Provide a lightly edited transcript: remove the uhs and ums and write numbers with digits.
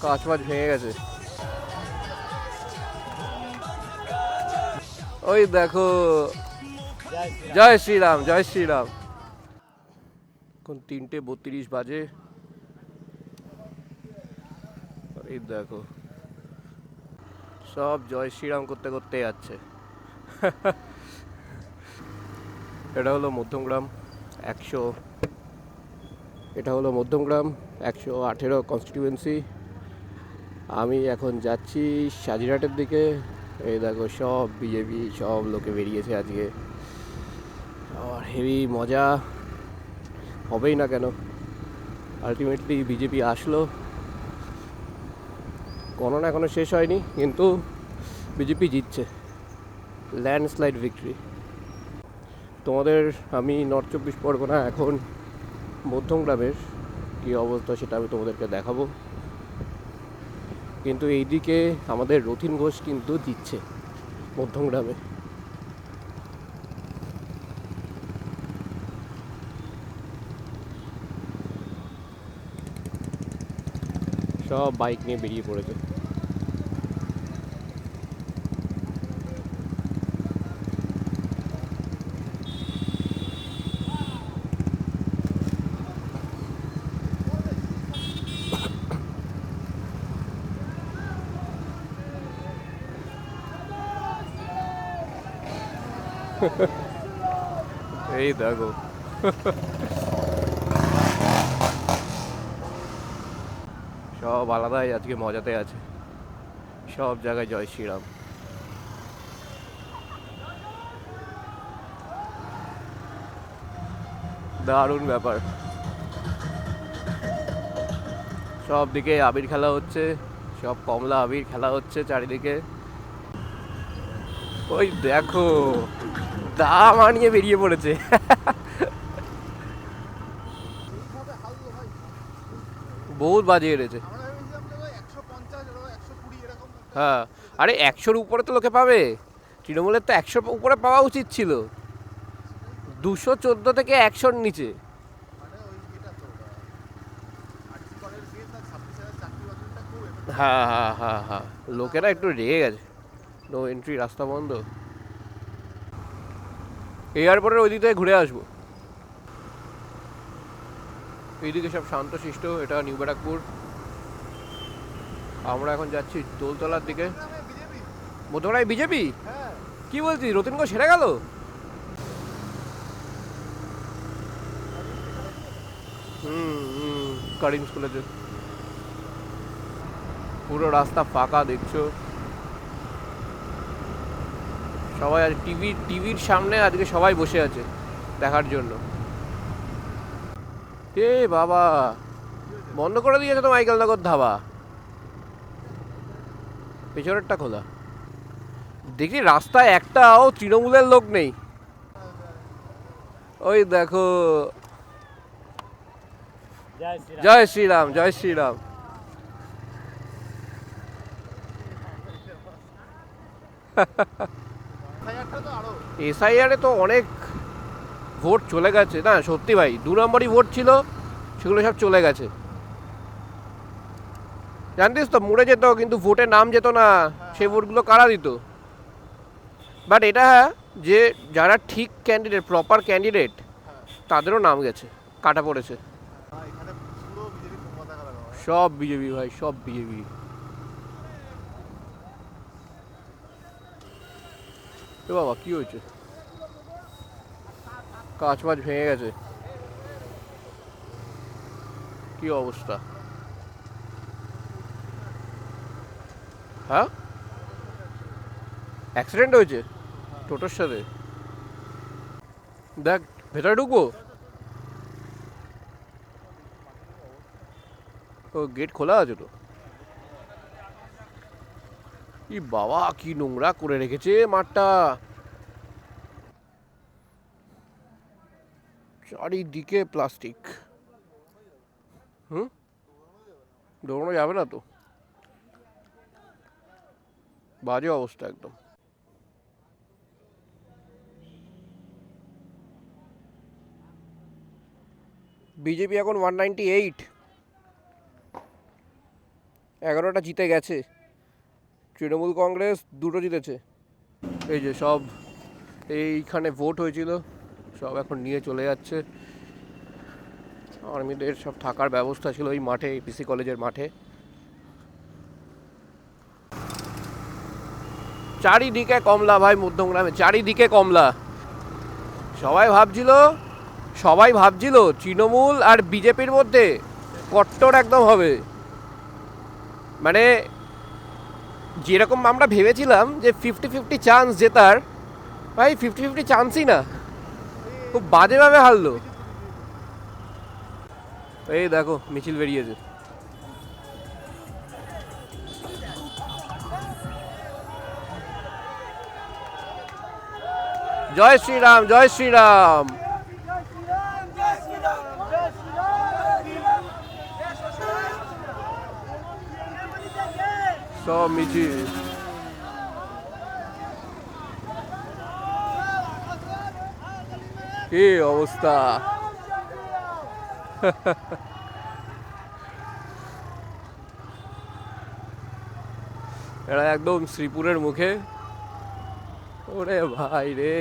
কাঁচ মাছ ভেঙে গেছে। ওই দেখো, জয় শ্রীরাম, জয় শ্রীরাম। এখন 3:32 বাজে। এই দেখো, সব জয় শ্রীরাম করতে করতে যাচ্ছে। এটা হলো মধ্যমগ্রাম 100, এটা হলো মধ্যমগ্রাম 118 কনস্টিটিউয়েন্সি। আমি এখন যাচ্ছি সাজিরহাটের দিকে। এই দেখো, সব বিজেপি সব লোকে বেরিয়েছে আজকে। আর হেভি মজা হবেই না কেন, আলটিমেটলি বিজেপি আসলো। গণনা এখনো শেষ হয়নি, কিন্তু বিজেপি জিতছে, ল্যান্ডস্লাইড ভিক্টরি। তোমাদের আমি নর্থ 24 পরগনা এখন মধ্যমগ্রামের কী অবস্থা সেটা আমি তোমাদেরকে দেখাবো। কিন্তু এইদিকে আমাদের রথিন ঘোষ কিন্তু জিতছে মধ্যমগ্রামে। সব বাইক নিয়ে বেরিয়ে পড়েছে। এই দেখো, সব আলাদাই আজকে মজাতে আছে, সব জায়গায় জয় শ্রীরাম। দারুণ ব্যাপার, সব দিকে আবির খেলা হচ্ছে, সব কমলা আবির খেলা হচ্ছে চারিদিকে। ওই দেখো, দা মানিয়ে বেরিয়ে পড়েছে। বহুত বাজিয়ে এনেছে। হ্যাঁ, আরে 100-র উপরে তো লোকে পাবে, তৃণমূলের তো 100 উপরে পাওয়া উচিত ছিল। 214 থেকে 100-র নিচে। হ্যাঁ হ্যাঁ হ্যাঁ হ্যাঁ, লোকেরা একটু রেগে গেছে, নো এন্ট্রি, রাস্তা বন্ধ। এয়ারপোর্টের ওই দিক থেকে ঘুরে আসবো। এইদিকে সব শান্তশিষ্ট, এটা নিউ ব্যারাকপুর। আমরা এখন যাচ্ছি দোলতলার দিকে। মধ্যমগ্রামে বিজেপি? কি বলছিস, রতিন ঘোষ হেরে গেল? হুম, কারিম স্কুলেতে পুরো রাস্তা ফাঁকা দেখছো। সবাই আজ টিভির সামনে আজকে সবাই বসে আছে দেখার জন্য। এ বাবা, বন্ধ করে দিয়েছে তো মাইকেলনগর ধাবা, পেছনেরটা খোলা। দেখি রাস্তায় একটাও তৃণমূলের লোক নেই। ওই দেখো, জয় শ্রীরাম, জয় শ্রীরাম। এসআইআরে তো অনেক ভোট চলে গেছে না, সত্যি ভাই, 2 নম্বরই ভোট ছিল, সেগুলো সব চলে গেছে। জানতিস তো, মরে যেত কিন্তু ভোটে নাম যেত না, সেই ভোটগুলো কারা দিত। বাট এটা হ্যাঁ, যে যারা ঠিক ক্যান্ডিডেট, প্রপার ক্যান্ডিডেট, তাদেরও নাম গেছে, কাটা পড়েছে। সব বিজেপি ভাই, সব বিজেপি। এ বাবা, কি হয়েছে? কাঁচ মাছ ভেঙে গেছে, কি অবস্থা। হ্যাঁ, অ্যাক্সিডেন্ট হয়েছে টোটোর সাথে। দেখ, ভেতরে ঢুকবো? ও গেট খোলা আছে তো। ই বাবা, কি নোংরা করে রেখেছে মাঠটা, চারিদিকে প্লাস্টিক। হুম, দৌড়ানো যাবে না তো, বাজে অবস্থা একদম। বিজেপি এখন 198। 11টা জিতে গেছে, তৃণমূল কংগ্রেস 2টো জিতেছে। এই যে সব এইখানে ভোট হয়েছিল, সব এখন নিয়ে চলে যাচ্ছে। আর্মিদের সব থাকার ব্যবস্থা ছিল এই মাঠে, এপিসি কলেজের মাঠে। চারিদিকে কমলা ভাই, মধ্যমগ্রামে চারিদিকে কমলা। সবাই ভাবছিল তৃণমূল আর বিজেপির মধ্যে কট্টর একদম হবে, মানে যেরকম আমরা ভেবেছিলাম যে 50-50 চান্স জেতার, ভাই 50-50 চান্সই না, খুব বাজেভাবে হারলো। এই দেখো মিছিল বেরিয়েছে। জয় শ্রীরাম, জয় শ্রীরাম। সব মিছিল, কি অবস্থা। এরা একদম শ্রীপুরের মুখে। ওরে ভাই রে।